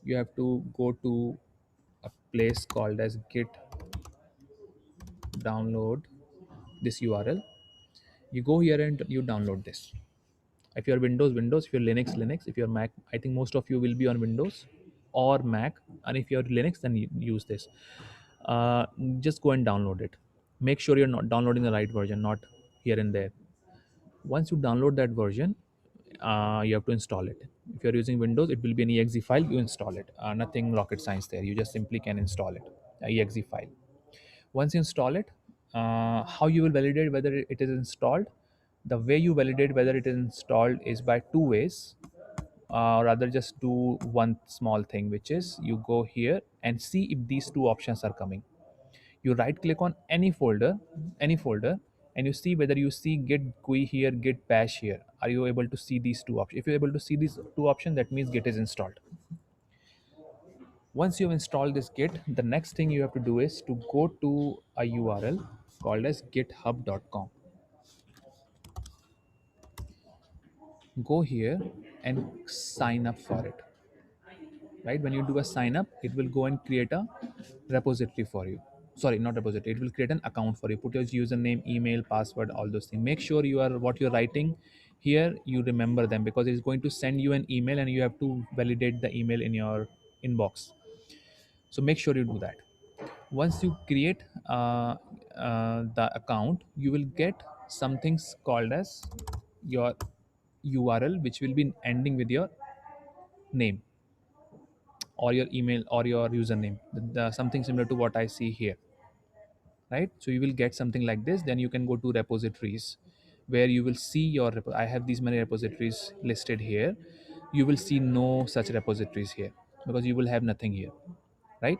you have to go to a place called as git download this URL. You go here and you download this. If you're Windows, if you're Linux, if you're Mac, I think most of you will be on Windows or Mac, and if you're Linux, then you use this. Just go and download it. Make sure you're not downloading the right version, not here and there. Once you download that version, you have to install it. If you're using Windows, it will be an exe file. You install it. Nothing rocket science there. You just simply can install it, exe file. Once you install it, how you will validate whether it is installed? The way you validate whether it is installed is by two ways. Rather, just do one small thing, which is you go here and see if these two options are coming. You right click on any folder, and you see whether you see git GUI here, git bash here. Are you able to see these two options? If you're able to see these two options, that means git is installed. Once you've installed this git, the next thing you have to do is to go to a URL called as github.com. Go here and sign up for it. Right, when you do a sign up, it will go and create a repository for you. Sorry, not repository, it will create an account for you. Put your username, email, password, all those things. Make sure you are what you're writing here, you remember them, because it's going to send you an email and you have to validate the email in your inbox. So make sure you do that. Once you create the account, you will get something called as your URL, which will be ending with your name or your email or your username, something similar to what I see here, right? So you will get something like this. Then you can go to repositories, where you will see your I have these many repositories listed here. You will see no such repositories here because you will have nothing here, right?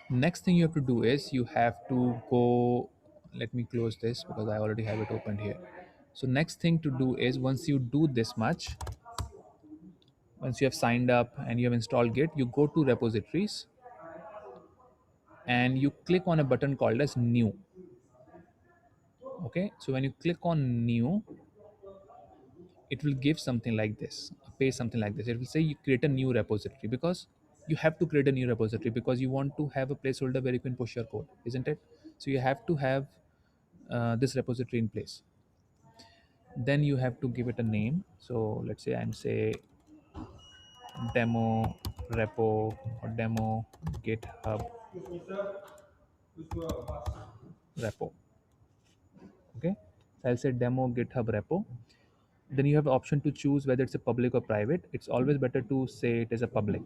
Next thing you have to do is you have to go, let me close this because I already have it opened here. So next thing to do is, once you do this much, once you have signed up and you have installed git, you go to repositories and you click on a button called as new. Okay, so when you click on new, it will give something like this, a page something like this. It will say you create a new repository, because you have to create a new repository because you want to have a placeholder where you can push your code, isn't it? So you have to have this repository in place. Then you have to give it a name. So let's say I'm say demo repo or demo GitHub repo. Okay, so I'll say demo GitHub repo. Then you have the option to choose whether it's a public or private. It's always better to say it is a public.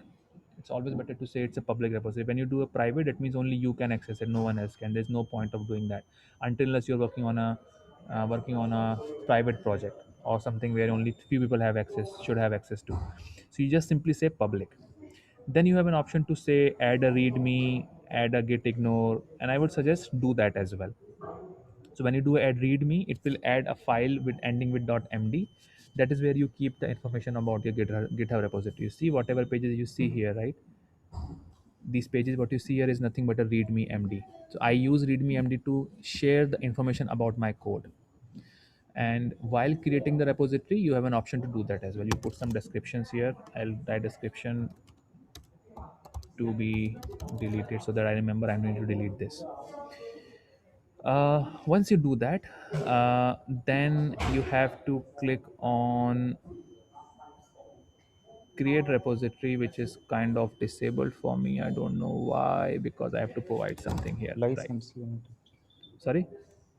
It's always better to say it's a public repository. When you do a private, it means only you can access it, no one else can. There's no point of doing that until unless you're working on a private project or something where only few people have access, should have access to. So you just simply say public. Then you have an option to say add a readme, add a git ignore, and I would suggest do that as well. So when you do add readme, it will add a file with ending with .md. That is where you keep the information about your GitHub repository. You see whatever pages you see here, right? These pages, what you see here is nothing but a readme md. So I use readme md to share the information about my code. And while creating the repository, you have an option to do that as well. You put some descriptions here. I'll write description to be deleted so that I remember I'm going to delete this. Once you do that, then you have to click on create repository, which is kind of disabled for me. I don't know why, because I have to provide something here, right? License you need it. Sorry.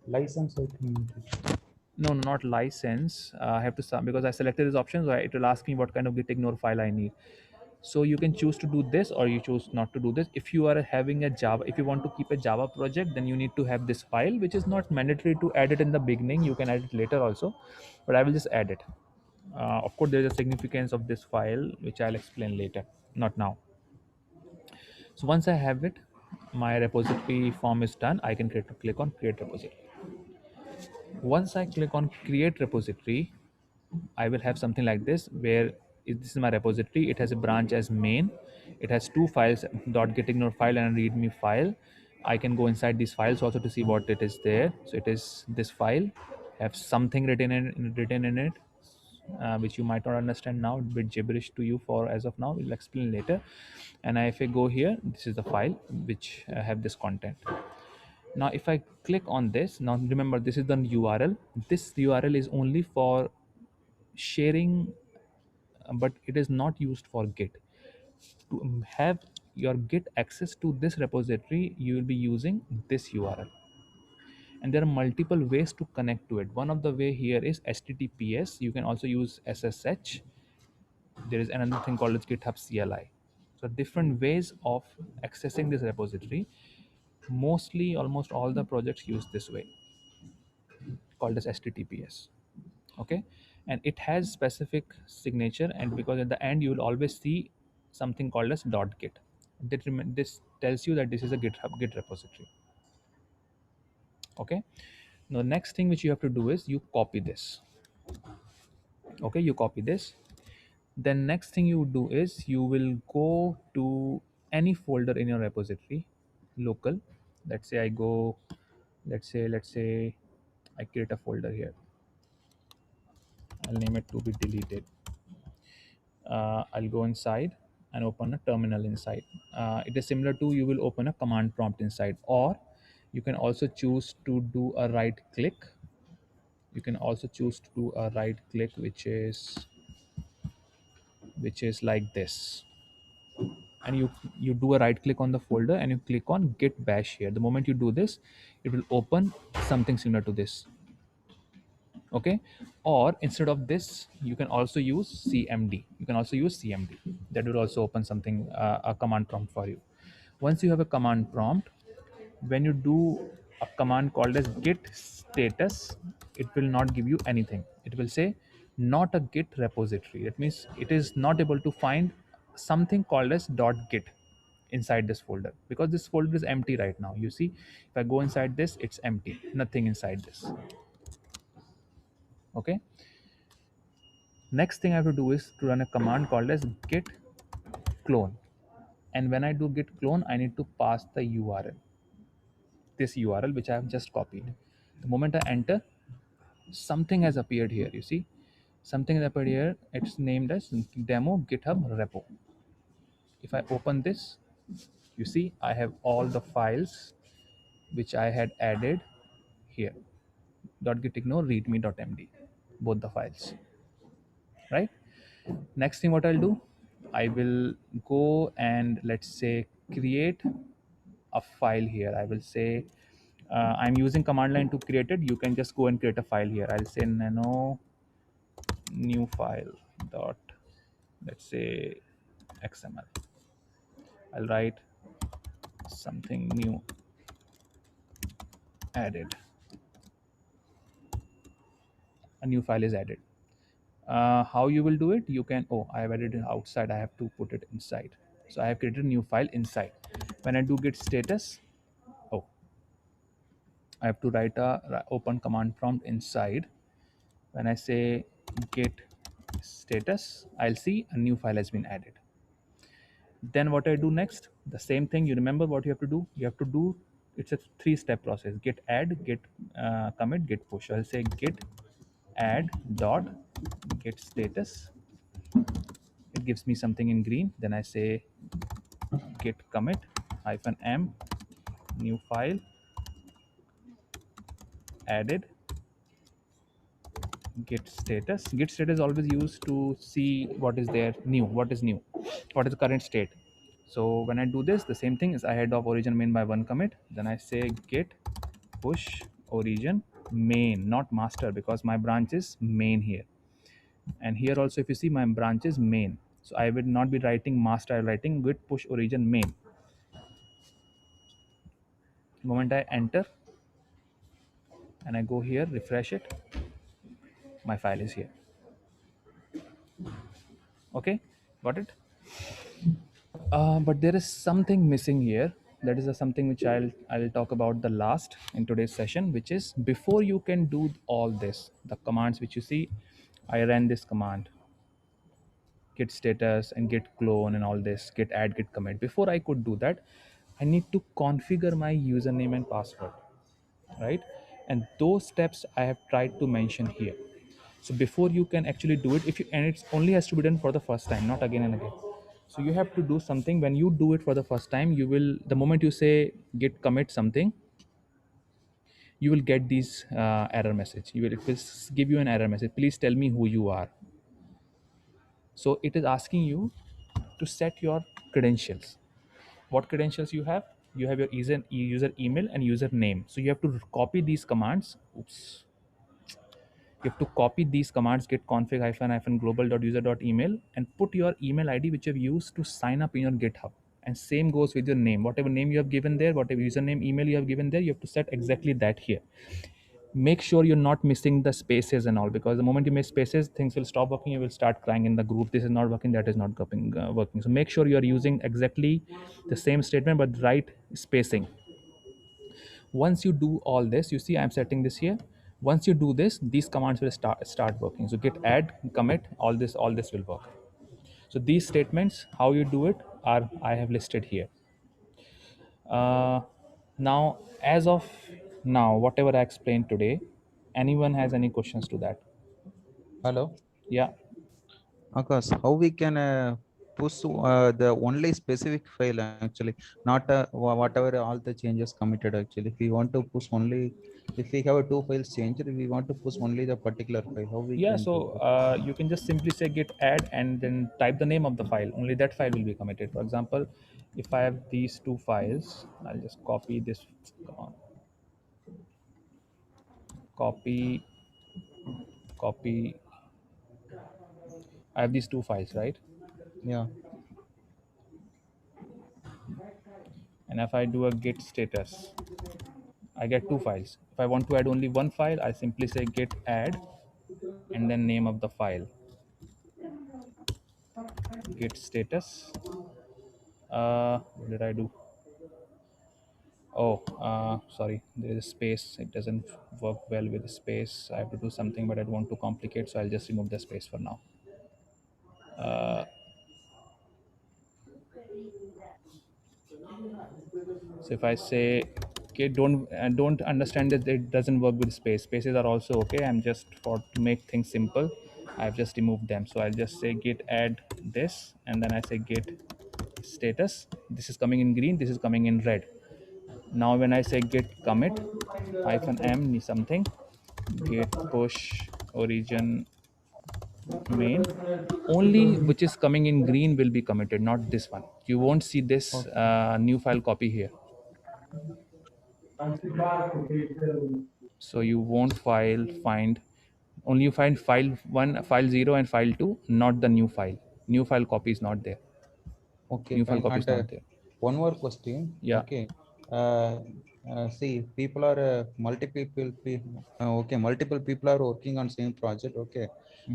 License I think you need it. No, not license. I have to because I selected this option, so it will ask me what kind of gitignore file I need. So you can choose to do this, or you choose not to do this. If you are having a Java, if you want to keep a Java project, then you need to have this file, which is not mandatory to add it in the beginning. You can add it later also, but I will just add it. Of course, there is a significance of this file, which I'll explain later, not now. So once I have it, my repository form is done. I can click on create repository. Once I click on create repository, I will have something like this, where this is my repository. It has a branch as main. It has two files, .gitignore file and a readme file. I can go inside these files also to see what it is there. So it is this file, have something written in it, which you might not understand now, a bit gibberish to you for as of now. We'll explain later. And if I go here, this is the file which have this content. Now if I click on this, now remember this is the URL. This URL is only for sharing, but it is not used for Git. To have your Git access to this repository, you will be using this URL. And there are multiple ways to connect to it. One of the way here is HTTPS. You can also use SSH. There is another thing called as GitHub CLI. So different ways of accessing this repository. Mostly, almost all the projects use this way, called as HTTPS. Okay, and it has specific signature, and because at the end you will always see something called as .git. This tells you that this is a GitHub Git repository. Okay, now the next thing which you have to do is you copy this. Okay, you copy this. Then next thing you do is you will go to any folder in your repository, local. Let's say I go, let's say I create a folder here. I'll name it to be deleted. I'll go inside and open a terminal inside. It is similar to, you will open a command prompt inside, or you can also choose to do a right click. You can also choose to do a right click, which is like this. And you do a right click on the folder and you click on git bash here. The moment you do this, it will open something similar to this. Okay, or instead of this, you can also use cmd. That will also open something, a command prompt for you. Once you have a command prompt, when you do a command called as git status, it will not give you anything. It will say not a git repository. That means it is not able to find something called as .git inside this folder, because this folder is empty right now. You see, if I go inside this, it's empty, nothing inside this. Okay, next thing I have to do is to run a command called as git clone. And when I do git clone, I need to pass the URL, this URL which I have just copied. The moment I enter, something has appeared here. You see, something has appeared here. It's named as demo GitHub repo. If I open this, you see I have all the files which I had added here. .gitignore readme.md, both the files, right? Next thing what I'll do, I will go and let's say create a file here. I will say I'm using command line to create it. You can just go and create a file here. I'll say nano new file dot, let's say XML. I'll write something new added. A new file is added. How you will do it? You can, oh, I have added it outside. I have to put it inside. So I have created a new file inside. When I do git status, oh, I have to write a open command prompt inside. When I say git status, I'll see a new file has been added. Then what I do next, the same thing. You remember what you have to do? You have to do, it's a 3-step process: git add, git commit, git push. I'll say git add dot get status. It gives me something in green. Then I say git commit -m new file added git status. Git status is always used to see what is there new, what is new, what is the current state. So when I do this, the same thing is I head of origin main by one commit. Then I say git push origin main, not master, because my branch is main here. And here also, if you see, my branch is main. So I will not be writing master, I'm writing git push origin main. The moment I enter and I go here, refresh it, my file is here. Okay, got it? But there is something missing here. That is something which I'll talk about the last in today's session, which is before you can do all this, the commands which you see, I ran this command, git status and git clone and all this, git add, git commit. Before I could do that, I need to configure my username and password, right? And those steps I have tried to mention here. So before you can actually do it, if you, and it only has to be done for the first time, not again and again. So you have to do something. When you do it for the first time, you will, the moment you say git commit something, you will get these error message. It will give you an error message, please tell me who you are. So it is asking you to set your credentials. What credentials you have? You have your user email and username. So you have to copy these commands. Oops. You have to copy these commands, git config hyphen global.user.email, and put your email ID which you have used to sign up in your GitHub. And same goes with your name. Whatever name you have given there, whatever username, email you have given there, you have to set exactly that here. Make sure you're not missing the spaces and all, because the moment you miss spaces, things will stop working. You will start crying in the group, this is not working, that is not working. So make sure you are using exactly the same statement but right spacing. Once you do all this, you see I'm setting this here. Once you do this, these commands will start working. So git add, commit, all this will work. So these statements, how you do it, are I have listed here. Now, as of now, whatever I explained today, anyone has any questions to that? Hello. Yeah. Akash, how we can push the only specific file actually, not whatever all the changes committed actually. If we want to push only, if we have a two files changed, we want to push only the particular file. How we Yeah, can do so that? you can just simply say git add and then type the name of the file. Only that file will be committed. For example, if I have these two files, I'll just copy this. Come on. Copy, copy. I have these two files, right? Yeah. And if I do a git status, I get two files. If I want to add only one file, I simply say git add and then name of the file. Git status. What did I do? Oh, sorry, there is a space. It doesn't work well with the space. I have to do something, but I don't want to complicate, so I'll just remove the space for now. So if I say, okay, don't understand that it doesn't work with space. Spaces are also okay. I'm just for to make things simple, I've just removed them. So I'll just say git add this, and then I say git status. This is coming in green. This is coming in red. Now when I say git commit -m something, git push origin main, only which is coming in green will be committed, not this one. You won't see this Okay. new file copy here. So you won't find, only you find file 1, file 0 and file 2, not the new file. New file copy is not there. Okay, New file fine. copy is And not there. one more question. Yeah. Okay. Uh, See, people are multiple people are working on same project. Okay,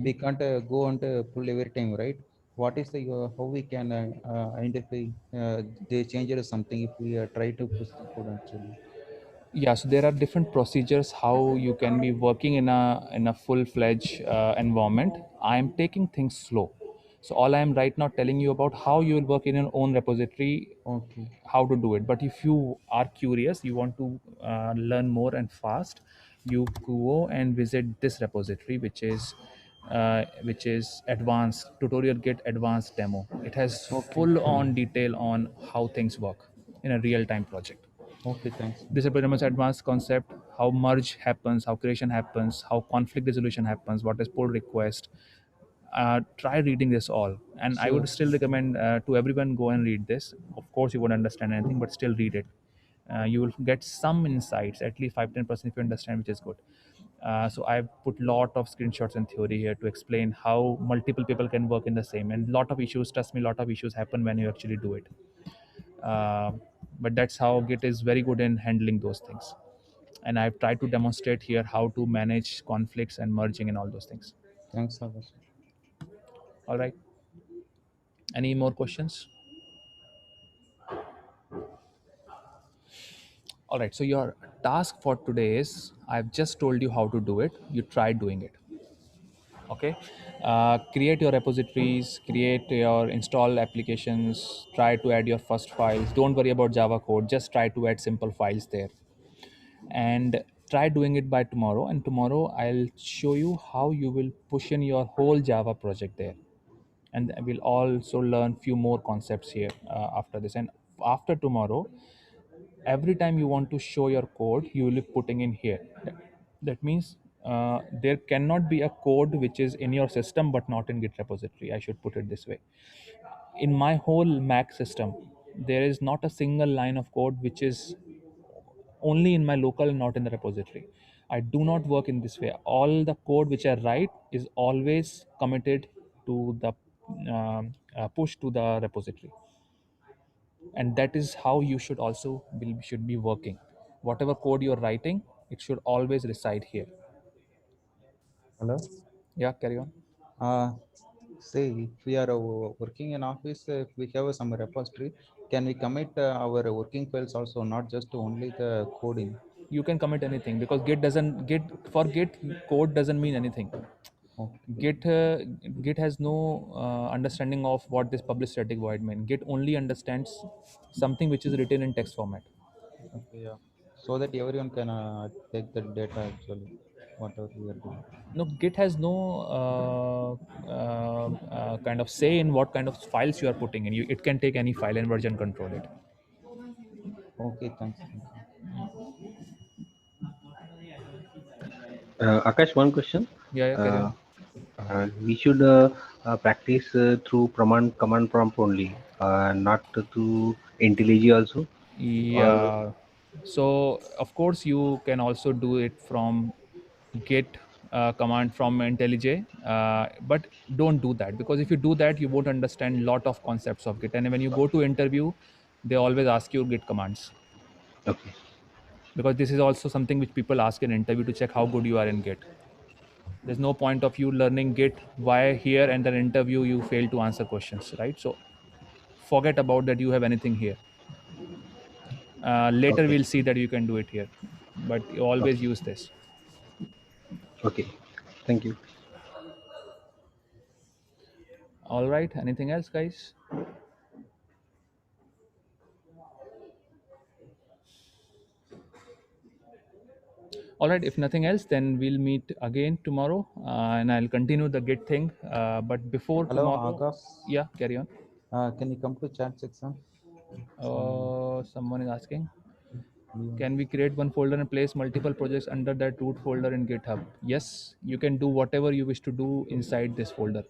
we can't go and pull every time, right? What is the how we can identify they change or something if we try to push the code actually? Yeah, so there are different procedures how you can be working in a full-fledged environment. I am taking things slow. So all I am right now telling you about how you will work in your own repository, Okay. how to do it. But if you are curious, you want to learn more and fast, you go and visit this repository, which is advanced tutorial git advanced demo. It has Okay. full on detail on how things work in a real time project. Okay, thanks. This is pretty much advanced concept, how merge happens, how creation happens, how conflict resolution happens, what is pull request. Try reading this all, and I Sure. would still recommend to everyone, go and read this. Of course you won't understand anything, but still read it. You will get some insights, at least 5-10% if you understand, which is good. So I've put lot of screenshots and theory here to explain how multiple people can work in the same, and lot of issues, trust me, lot of issues happen when you actually do it. uh, but that's how Git is very good in handling those things, and I've tried to demonstrate here how to manage conflicts and merging and all those things. Thanks, Akash. All right, any more questions? All right, so your task for today is, I've just told you how to do it, you try doing it. Okay, create your repositories, create your install applications, try to add your first files. Don't worry about Java code, just try to add simple files there, and try doing it by tomorrow. And tomorrow I'll show you how you will push in your whole Java project there, and we'll also learn few more concepts here after this. And after tomorrow, every time you want to show your code, you will be putting in here. That means there cannot be a code which is in your system but not in Git repository, I should put it this way. In my whole Mac system, there is not a single line of code which is only in my local and not in the repository. I do not work in this way. All the code which I write is always committed to the push to the repository, and that is how you should also should be working. Whatever code you're writing, it should always reside here. Hello. Yeah, carry on. Uh, Say if we are working in office, if we have some repository, can we commit our working files also, not just only the coding? You can commit anything, because git doesn't git for git code doesn't mean anything. Okay. Git has no understanding of what this publish static void mean. Git only understands something which is written in text format. Okay. Yeah. So that everyone can take the data actually, whatever we are doing. No, Git has no kind of say in what kind of files you are putting in. It can take any file and version control it. Okay. Thanks. Thank you. Akash, one question. Yeah, yeah, carry on. We should practice through command prompt only, not through IntelliJ also. Or Yeah. So of course you can also do it from Git command from IntelliJ, but don't do that, because if you do that, you won't understand lot of concepts of Git. And when you go to interview, they always ask you Git commands, okay, because this is also something which people ask in interview to check how good you are in Git. There's no point of you learning Git why here and then interview you fail to answer questions, right? So forget about that you have anything here. Later okay, we'll see that you can do it here, but you always okay, use this. okay. Thank you. All right, anything else, guys? All right, if nothing else, then we'll meet again tomorrow, and I'll continue the Git thing. But before Hello, tomorrow, Akash. yeah, carry on. Can you come to chat section? Some Someone is asking, Leon. can we create one folder and place multiple projects under that root folder in GitHub? Yes, you can do whatever you wish to do inside this folder.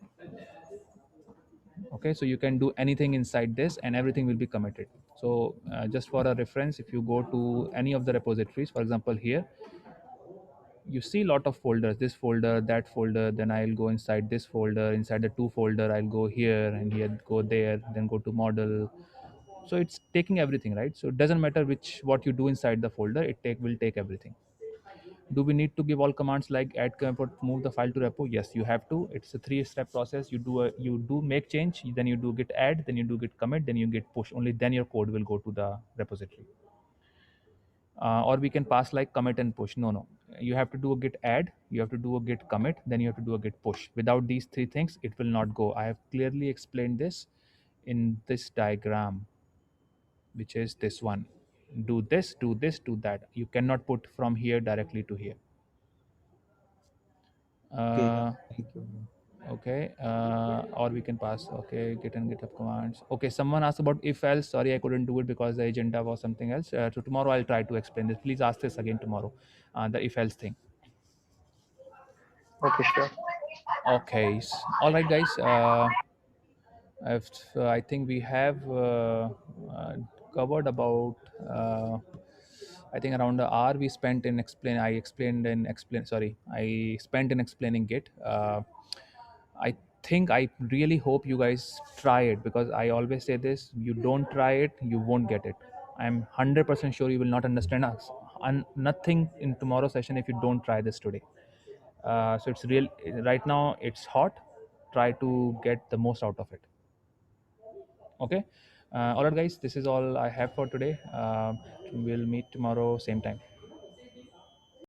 Okay, so you can do anything inside this and everything will be committed. So just for a reference, if you go to any of the repositories, for example here, you see a lot of folders, this folder, that folder, then I'll go inside this folder, inside the two folder I'll go here, and here go there, then go to model. So it's taking everything, right? So it doesn't matter which what you do inside the folder, it will take everything. Do we need to give all commands like add command, move the file to repo? Yes, you have to. It's a 3-step process. You do make change, then you do git add, then you do git commit, then you git push. Only then your code will go to the repository. Or we can pass like commit and push. No, you have to do a git add, you have to do a git commit, then you have to do a git push. Without these three things, it will not go. I have clearly explained this in this diagram, which is this one. Do this, do this, do that. You cannot put from here directly to here. Okay. Uh, Thank you. okay, or we can pass. Okay, git and GitHub commands. Okay, someone asked about if else. Sorry, I couldn't do it because the agenda was something else. So tomorrow I'll try to explain this. Please ask this again tomorrow. The if else thing. Okay, sure. Okay, all right, guys. I think we have uh, covered about. I think around the hour we spent in explain. I explained in explain. Sorry, I spent in explaining Git. I think I really hope you guys try it, because I always say this: you don't try it, you won't get it. I'm 100% sure you will not understand us and nothing in tomorrow's session if you don't try this today. So it's real right now. It's hot. Try to get the most out of it. Okay. All right, guys. This is all I have for today. We'll meet tomorrow, same time.